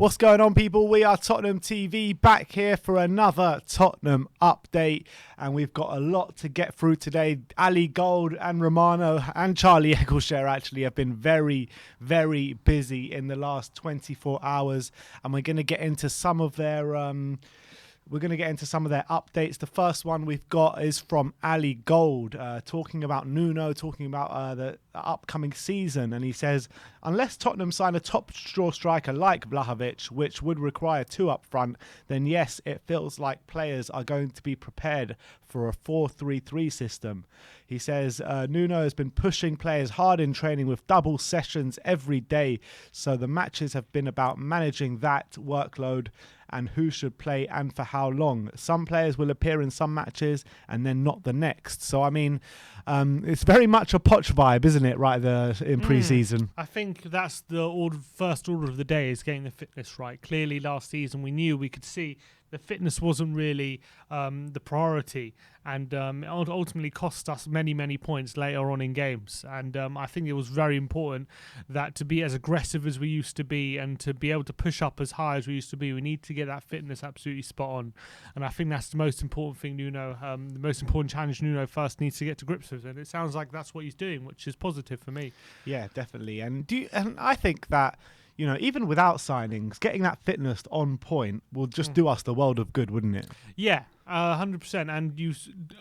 What's going on, people? We are Tottenham TV, back here for another Tottenham update, and we've got a lot to get through today. Ali Gold and Romero and Charlie Eccleshare actually have been very, very busy in the last 24 hours, and we're going to get into some of their updates. The first one we've got is from Ali Gold, talking about Nuno, talking about the upcoming season. And he says, unless Tottenham sign a top straw striker like Vlahovic, which would require two up front, then yes, it feels like players are going to be prepared for a 4-3-3 system. He says, Nuno has been pushing players hard in training with double sessions every day. So the matches have been about managing that workload and who should play and for how long. Some players will appear in some matches and then not the next. So, I mean, it's very much a Poch vibe, isn't it, right there in pre-season? I think that's the first order of the day, is getting the fitness right. Clearly, last season we could see the fitness wasn't really the priority, and it ultimately cost us many, many points later on in games. And I think it was very important that to be as aggressive as we used to be and to be able to push up as high as we used to be, we need to get that fitness absolutely spot on. And I think that's the most important thing Nuno, the most important challenge Nuno first needs to get to grips with. And it sounds like that's what he's doing, which is positive for me. Yeah, definitely. And I think that, you know, even without signings, getting that fitness on point will just do us the world of good, wouldn't it? Yeah, 100%. And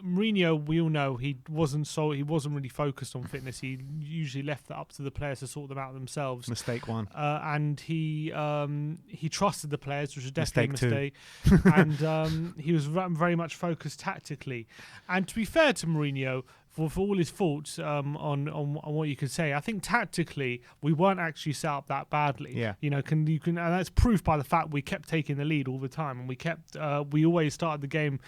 Mourinho, we all know he wasn't really focused on fitness. He usually left that up to the players to sort them out themselves. Mistake one. And he trusted the players, which was definitely a mistake. And he was very much focused tactically. And to be fair to Mourinho, for all his faults on what you could say, I think tactically we weren't actually set up that badly. Yeah. You know, and that's proof by the fact we kept taking the lead all the time, and we always started the game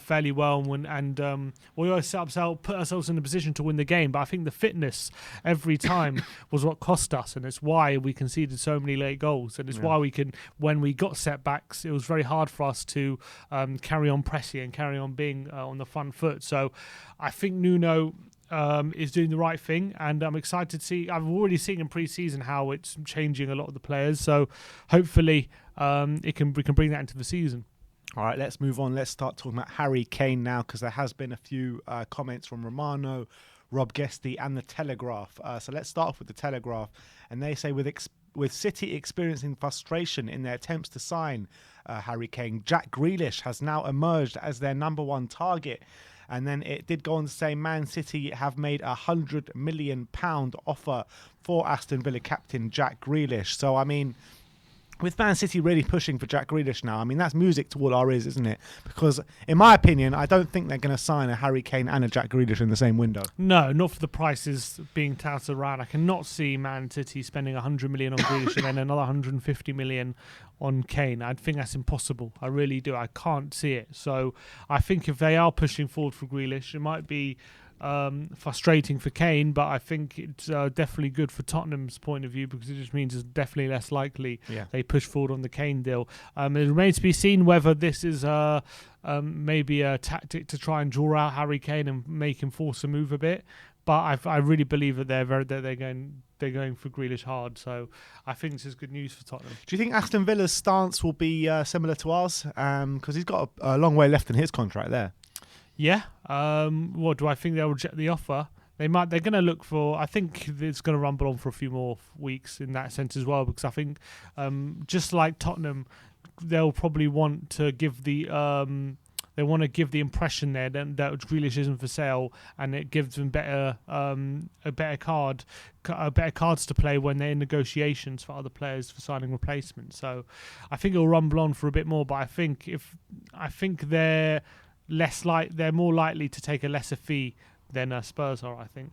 fairly well, and we always put ourselves in a position to win the game. But I think the fitness every time was what cost us, and it's why we conceded so many late goals, and it's why when we got setbacks, it was very hard for us to carry on pressing and carry on being on the front foot. So I think Nuno is doing the right thing, and I'm excited to see. I've already seen in pre-season how it's changing a lot of the players, so hopefully we can bring that into the season. All right, let's move on. Let's start talking about Harry Kane now, because there has been a few comments from Romano, Rob Guesty and The Telegraph. So let's start off with The Telegraph, and they say with City experiencing frustration in their attempts to sign Harry Kane, Jack Grealish has now emerged as their number one target. And then it did go on to say Man City have made a £100 million offer for Aston Villa captain Jack Grealish. So, I mean, with Man City really pushing for Jack Grealish now, I mean, that's music to all our ears, isn't it? Because, in my opinion, I don't think they're going to sign a Harry Kane and a Jack Grealish in the same window. No, not for the prices being touted around. I cannot see Man City spending 100 million on Grealish and then another 150 million on Kane. I think that's impossible. I really do. I can't see it. So I think if they are pushing forward for Grealish, it might be frustrating for Kane, but I think it's definitely good for Tottenham's point of view, because it just means it's definitely less likely they push forward on the Kane deal. It remains to be seen whether this is maybe a tactic to try and draw out Harry Kane and make him force a move a bit. But I really believe that they're going for Grealish hard. So I think this is good news for Tottenham. Do you think Aston Villa's stance will be similar to ours? Because he's got a long way left in his contract there. Yeah. What do I think they'll reject the offer? They're going to look for. I think it's going to rumble on for a few more weeks in that sense as well, because I think just like Tottenham, they'll probably want to give the. They want to give the impression there that Grealish isn't for sale, and it gives them better cards to play when they're in negotiations for other players for signing replacements. So I think it'll rumble on for a bit more, but I think they're they're more likely to take a lesser fee than Spurs are, I think.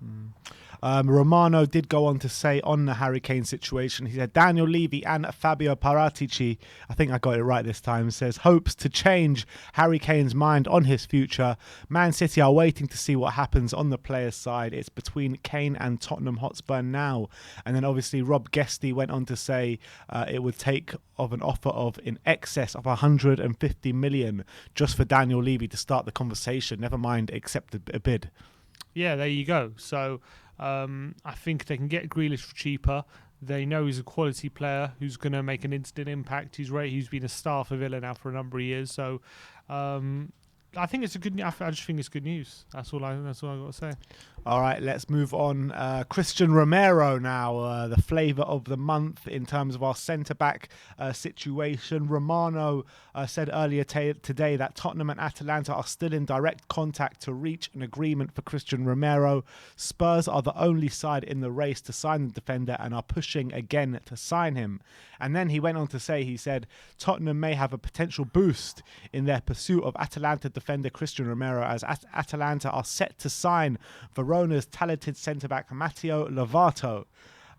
Romano did go on to say on the Harry Kane situation, he said Daniel Levy and Fabio Paratici, I think I got it right this time, says hopes to change Harry Kane's mind on his future. Man City are waiting to see what happens on the players' side. It's between Kane and Tottenham Hotspur now. And then obviously Rob Guesty went on to say it would take of an offer of in excess of 150 million just for Daniel Levy to start the conversation, never mind accept a bid. Yeah, there you go. So I think they can get Grealish for cheaper. They know he's a quality player who's going to make an instant impact. He's been a star for Villa now for a number of years. So I think it's a good. I just think it's good news. That's all I got to say. All right, let's move on. Christian Romero now, the flavour of the month in terms of our centre-back situation. Romano said earlier today that Tottenham and Atalanta are still in direct contact to reach an agreement for Christian Romero. Spurs are the only side in the race to sign the defender and are pushing again to sign him. And then he went on to say, he said, Tottenham may have a potential boost in their pursuit of Atalanta defender Christian Romero, as Atalanta are set to sign Verona's talented centre-back Matteo Lovato.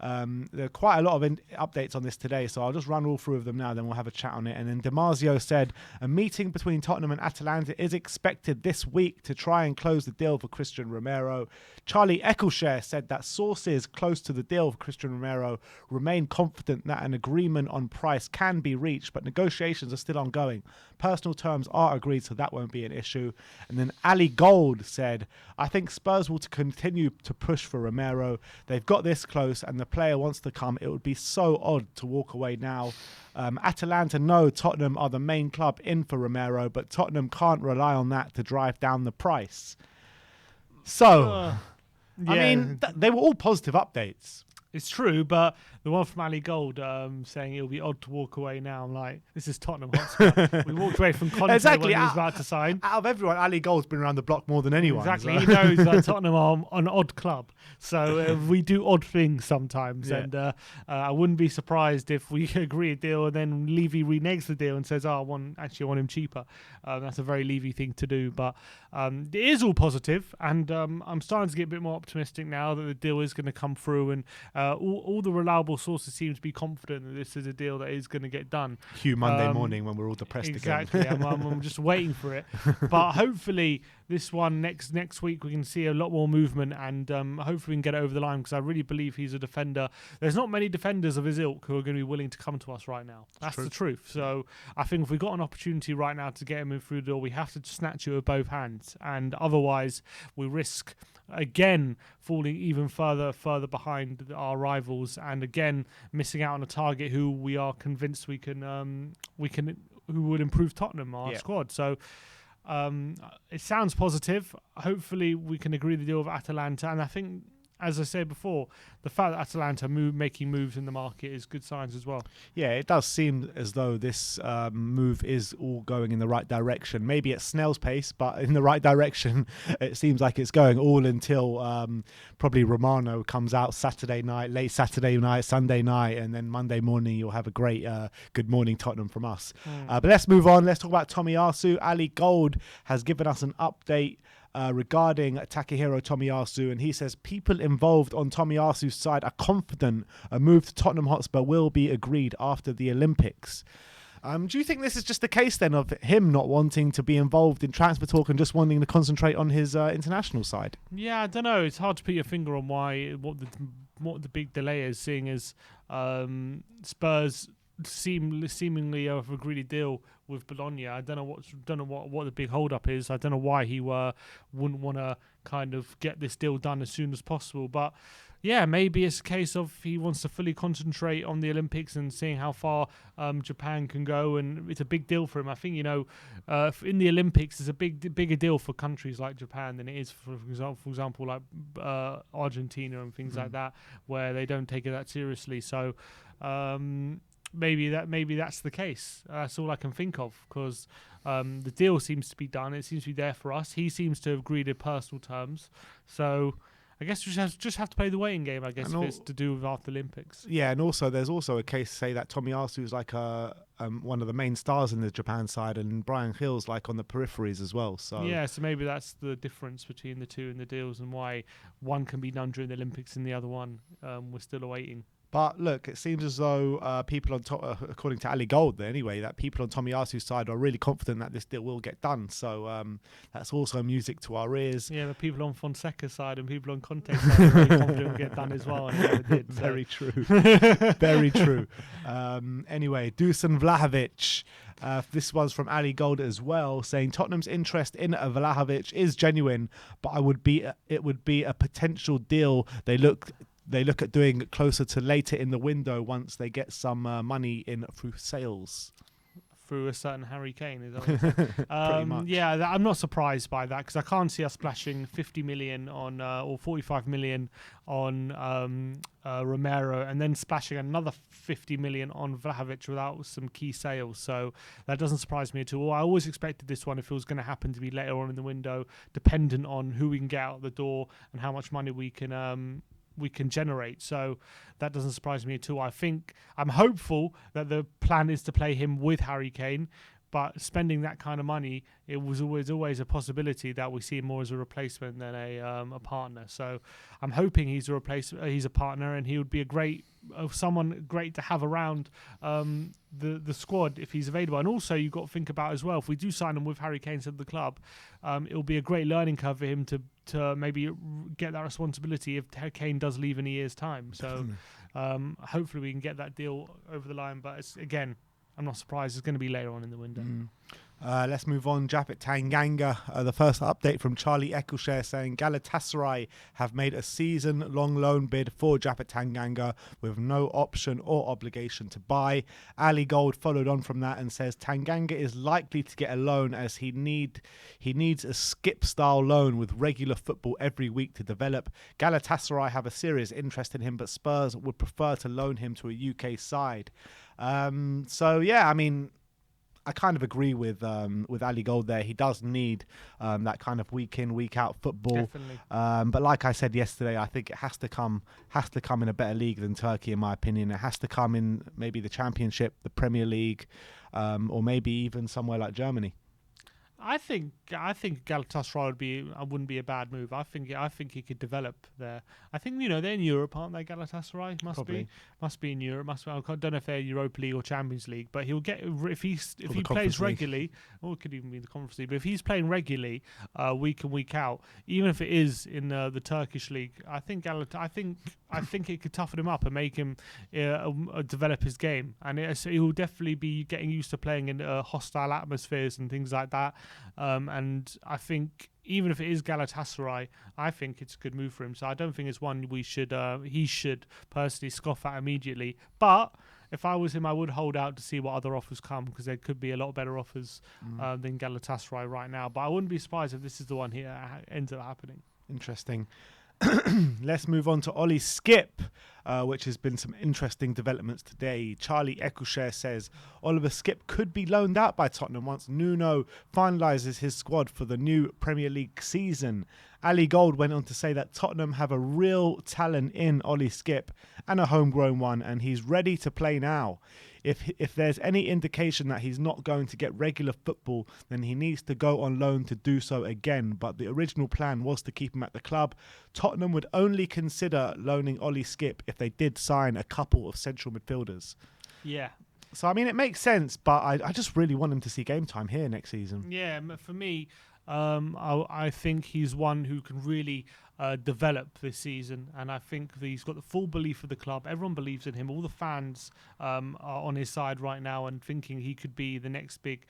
There are quite a lot of updates on this today, so I'll just run all through of them now, then we'll have a chat on it. And then Damasio said, a meeting between Tottenham and Atalanta is expected this week to try and close the deal for Christian Romero. Charlie Eccleshare said that sources close to the deal for Christian Romero remain confident that an agreement on price can be reached, but negotiations are still ongoing. Personal terms are agreed, so that won't be an issue. And then Ali Gold said, I think Spurs will continue to push for Romero. They've got this close and the player wants to come. It would be so odd to walk away now. Atalanta know Tottenham are the main club in for Romero, but Tottenham can't rely on that to drive down the price. So, I mean, they were all positive updates. It's true, but the one from Ali Gold saying it'll be odd to walk away now. I'm like, this is Tottenham Hotspur. We walked away from Conte when he was about to sign. Out of everyone, Ali Gold's been around the block more than anyone. Exactly. So. He knows that Tottenham are an odd club. So we do odd things sometimes. Yeah. And I wouldn't be surprised if we agree a deal and then Levy reneges the deal and says, I want him cheaper. That's a very Levy thing to do. But it is all positive. And I'm starting to get a bit more optimistic now that the deal is going to come through. And all the reliable sources seem to be confident that this is a deal that is going to get done. Cue Monday morning when we're all depressed exactly. again. Exactly. I'm just waiting for it. But hopefully this one next week we can see a lot more movement and hopefully we can get it over the line, because I really believe he's a defender. There's not many defenders of his ilk who are going to be willing to come to us right now. That's the truth. So I think if we've got an opportunity right now to get him in through the door, we have to snatch it with both hands. And otherwise we risk again falling even further behind our rivals, and again missing out on a target who we are convinced we can who would improve Tottenham, our squad. So it sounds positive. Hopefully we can agree the deal with Atalanta, and I think, as I said before, the fact that Atalanta making moves in the market is good signs as well. Yeah, it does seem as though this move is all going in the right direction. Maybe at snail's pace, but in the right direction. It seems like it's going, all until probably Romano comes out Saturday night, late Saturday night, Sunday night, and then Monday morning you'll have a great good morning Tottenham from us. But let's move on. Let's talk about Tomiyasu. Ali Gold has given us an update regarding Takehiro Tomiyasu, and he says people involved on Tomiyasu's side are confident a move to Tottenham Hotspur will be agreed after the Olympics. Do you think this is just the case then of him not wanting to be involved in transfer talk and just wanting to concentrate on his international side? Yeah, I don't know. It's hard to put your finger on what the big delay is, seeing as Spurs seemingly have agreed a deal with Bologna. I don't know what the big hold up is. I don't know why he wouldn't want to kind of get this deal done as soon as possible. But yeah, maybe it's a case of he wants to fully concentrate on the Olympics and seeing how far Japan can go, and it's a big deal for him. I think, in the Olympics, it's a bigger deal for countries like Japan than it is for example, like Argentina and things like that, where they don't take it that seriously. So maybe that's the case. That's all I can think of, because the deal seems to be done. It seems to be there for us. He seems to have agreed in personal terms. So I guess we just have to play the waiting game, I guess, if it's to do with after the Olympics. Yeah, and also there's also a case to say that Tomiyasu is like one of the main stars in the Japan side, and Brian Hill's like on the peripheries as well. So yeah, so maybe that's the difference between the two in the deals, and why one can be done during the Olympics and the other one we're still awaiting. But look, it seems as though people on according to Ali Gold, anyway, that people on Tomiyasu's side are really confident that this deal will get done. So that's also music to our ears. Yeah, but people on Fonseca's side and people on Conte's side are really confident it will get done as well, and it never did. So. Very true. Very true. Anyway, Dusan Vlahovic. This was from Ali Gold as well, saying Tottenham's interest in Vlahovic is genuine, but it would be a potential deal they they look at doing closer to later in the window once they get some money in through sales. Through a certain Harry Kane, is that what you're saying? Pretty much. Yeah, I'm not surprised by that because I can't see us splashing 50 million on or 45 million on Romero and then splashing another 50 million on Vlahovic without some key sales. So that doesn't surprise me at all. I always expected this one, if it was going to happen, to be later on in the window, dependent on who we can get out the door and how much money we can generate. So that doesn't surprise me at all. I'm hopeful that the plan is to play him with Harry Kane, but spending that kind of money, it was always a possibility that we see him more as a replacement than a partner. So I'm hoping he's a partner, and he would be someone great to have around the squad if he's available. And also you've got to think about as well, if we do sign him with Harry Kane to the club, it'll be a great learning curve for him to maybe get that responsibility if Kane does leave in a year's time. So hopefully we can get that deal over the line. But again, I'm not surprised. It's going to be later on in the window. Let's move on. Japhet Tanganga. The first update from Charlie Eccleshare saying Galatasaray have made a season-long loan bid for Japhet Tanganga with no option or obligation to buy. Ali Gold followed on from that and says Tanganga is likely to get a loan as he needs a Skipp-style loan with regular football every week to develop. Galatasaray have a serious interest in him, but Spurs would prefer to loan him to a UK side. So yeah, I mean, I kind of agree with Ali Gold there. He does need that kind of week in, week out football. Definitely. But like I said yesterday, I think it has to come in a better league than Turkey, in my opinion. It has to come in maybe the Championship, the Premier League, or maybe even somewhere like Germany. I think Galatasaray wouldn't be a bad move. I think he could develop there. I think they're in Europe, aren't they? Galatasaray must be in Europe. I don't know if they're Europa League or Champions League, but he'll get if he plays regularly, or it could even be the Conference League. But if he's playing regularly, week in week out, even if it is in the Turkish league, I think it could toughen him up and make him develop his game, and he will definitely be getting used to playing in hostile atmospheres and things like that. And I think even if it is Galatasaray, I think it's a good move for him. So I don't think it's one he should personally scoff at immediately. But if I was him, I would hold out to see what other offers come, because there could be a lot better offers than Galatasaray right now. But I wouldn't be surprised if this is the one here ends up happening. Interesting. Let's move on to Ollie Skipp, which has been some interesting developments today. Charlie Eccleshare says Oliver Skipp could be loaned out by Tottenham once Nuno finalises his squad for the new Premier League season. Ali Gold went on to say that Tottenham have a real talent in Ollie Skipp and a homegrown one, and he's ready to play now. If there's any indication that he's not going to get regular football, then he needs to go on loan to do so again. But the original plan was to keep him at the club. Tottenham would only consider loaning Ollie Skipp if they did sign a couple of central midfielders. Yeah. So, I mean, it makes sense, but I just really want him to see game time here next season. Yeah, for me, I think he's one who can really develop this season, and I think that he's got the full belief of the club. Everyone believes in him. All the fans are on his side right now and thinking he could be the next big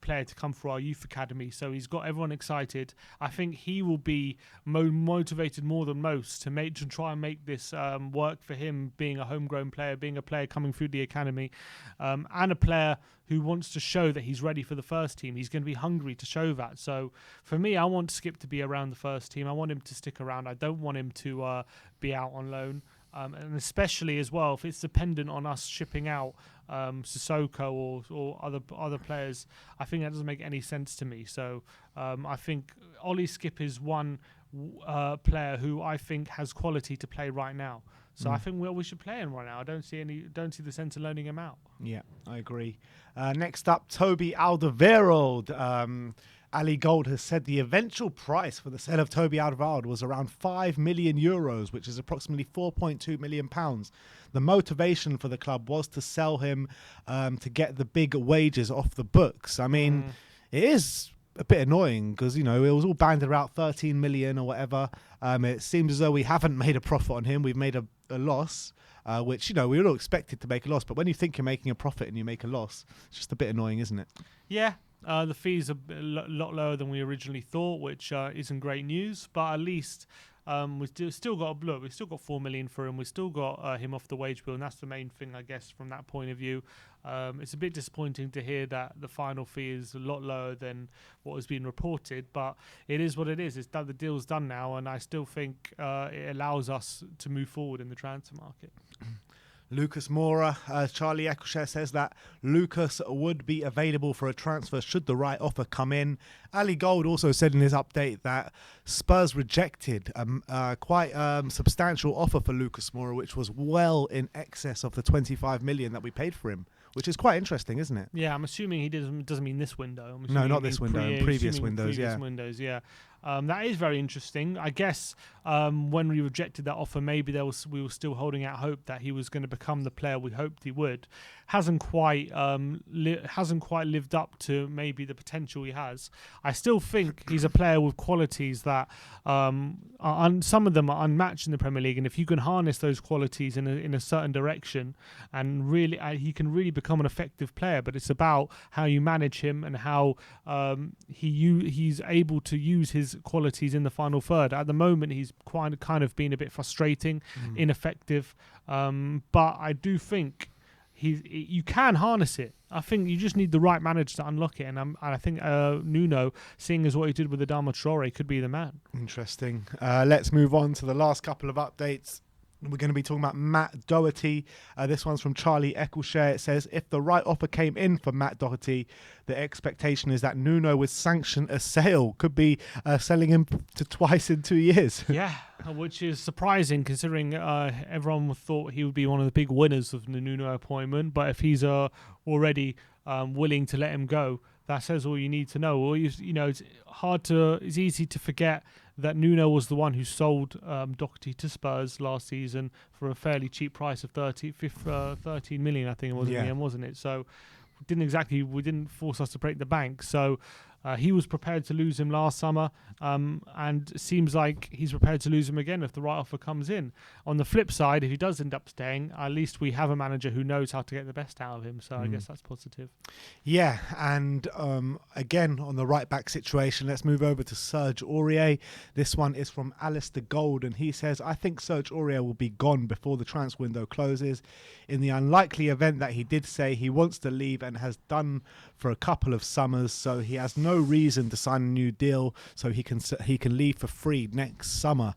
player to come through our youth academy. So he's got everyone excited. I think he will be motivated more than most to try and make this work for him, being a homegrown player, being a player coming through the academy, and a player who wants to show that he's ready for the first team. He's going to be hungry to show that. So for me, I want Skipp to be around the first team. I want him to stick around. I don't want him to be out on loan. And especially as well, if it's dependent on us shipping out Sissoko or other players, I think that doesn't make any sense to me. So I think Ollie Skipp is one player who I think has quality to play right now. So I think we should play him right now. I don't see the sense of loaning him out. Yeah, I agree. Next up, Toby Alderweireld. Ali Gold has said the eventual price for the sale of Toby Alderweireld was around €5 million, which is approximately £4.2 million. The motivation for the club was to sell him to get the big wages off the books. I mean, it is a bit annoying because, it was all banded about 13 million or whatever. It seems as though we haven't made a profit on him. We've made a loss, which, we were all expected to make a loss. But when you think you're making a profit and you make a loss, it's just a bit annoying, isn't it? Yeah. The fees are a lot lower than we originally thought, which isn't great news. But at least We've still got look. We've still got 4 million for him. We've still got him off the wage bill, and that's the main thing, I guess, from that point of view. It's a bit disappointing to hear that the final fee is a lot lower than what has been reported, but it is what it is. It's done. The deal's done now, and I still think it allows us to move forward in the transfer market. Lucas Moura, Charlie Eccleshare says that Lucas would be available for a transfer should the right offer come in. Ali Gold also said in his update that Spurs rejected a quite substantial offer for Lucas Moura, which was well in excess of the 25 million that we paid for him, which is quite interesting, isn't it? Yeah, I'm assuming he doesn't mean this window. No, not this window. Previous windows, yeah. That is very interesting. I guess when we rejected that offer, maybe we were still holding out hope that he was going to become the player we hoped he would. Hasn't quite lived up to maybe the potential he has. I still think he's a player with qualities that some of them are unmatched in the Premier League, and if you can harness those qualities in a certain direction, and really he can really become an effective player. But it's about how you manage him and how he's able to use his qualities in the final third. At the moment, he's kind of been a bit frustrating, ineffective. But I do think you can harness it. I think you just need the right manager to unlock it, and I think Nuno, seeing as what he did with Adama Traore, could be the man. Interesting. Let's move on to the last couple of updates. We're going to be talking about Matt Doherty. This one's from Charlie Eccleshare. It says, if the right offer came in for Matt Doherty, the expectation is that Nuno would sanction a sale. Could be selling him to twice in 2 years. Yeah, which is surprising considering everyone thought he would be one of the big winners of the Nuno appointment. But if he's already willing to let him go, that says all you need to know. Or it's easy to forget that Nuno was the one who sold Doherty to Spurs last season for a fairly cheap price of 13 million, I think it was in the end, wasn't it? So we didn't force us to break the bank. So he was prepared to lose him last summer, and it seems like he's prepared to lose him again if the right offer comes in. On the flip side, if he does end up staying, at least we have a manager who knows how to get the best out of him. So I guess that's positive. Yeah, and again, on the right-back situation, let's move over to Serge Aurier. This one is from Alistair Gold, and he says, I think Serge Aurier will be gone before the transfer window closes. In the unlikely event that he did say he wants to leave and has done for a couple of summers, so he has no reason to sign a new deal, so he can leave for free next summer.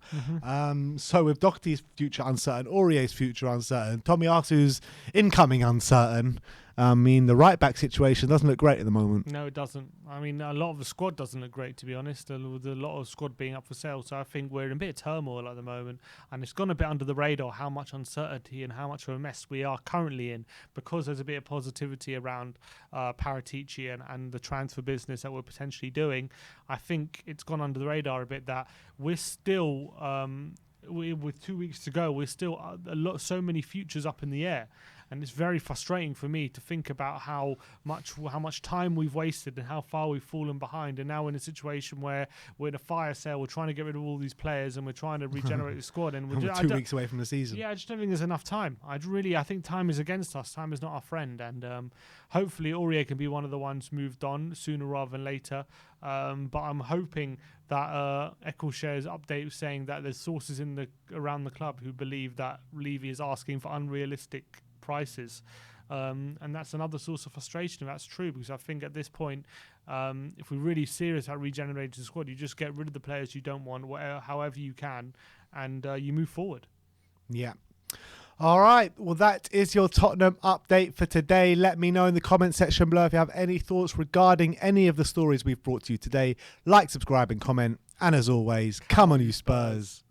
So with Doherty's future uncertain, Aurier's future uncertain, Tomiyasu's incoming uncertain, I mean, the right-back situation doesn't look great at the moment. No, it doesn't. I mean, a lot of the squad doesn't look great, to be honest, with a lot of squad being up for sale. So I think we're in a bit of turmoil at the moment, and it's gone a bit under the radar how much uncertainty and how much of a mess we are currently in, because there's a bit of positivity around Paratici and the transfer business that we're potentially doing. I think it's gone under the radar a bit that we're still... with 2 weeks to go, we're still so many futures up in the air, and it's very frustrating for me to think about how much time we've wasted and how far we've fallen behind. And now we're in a situation where we're in a fire sale, we're trying to get rid of all these players, and we're trying to regenerate the squad. And we're 2 weeks away from the season. Yeah, I just don't think there's enough time. I think time is against us. Time is not our friend, and hopefully Aurier can be one of the ones moved on sooner rather than later. But I'm hoping that Eccleshare's update saying that there's sources around the club who believe that Levy is asking for unrealistic prices. And that's another source of frustration if that's true, because I think at this point, if we're really serious about regenerating the squad, you just get rid of the players you don't want, however you can, and you move forward. Yeah. All right, well, that is your Tottenham update for today. Let me know in the comment section below if you have any thoughts regarding any of the stories we've brought to you today. Like, subscribe and comment. And as always, come on you Spurs.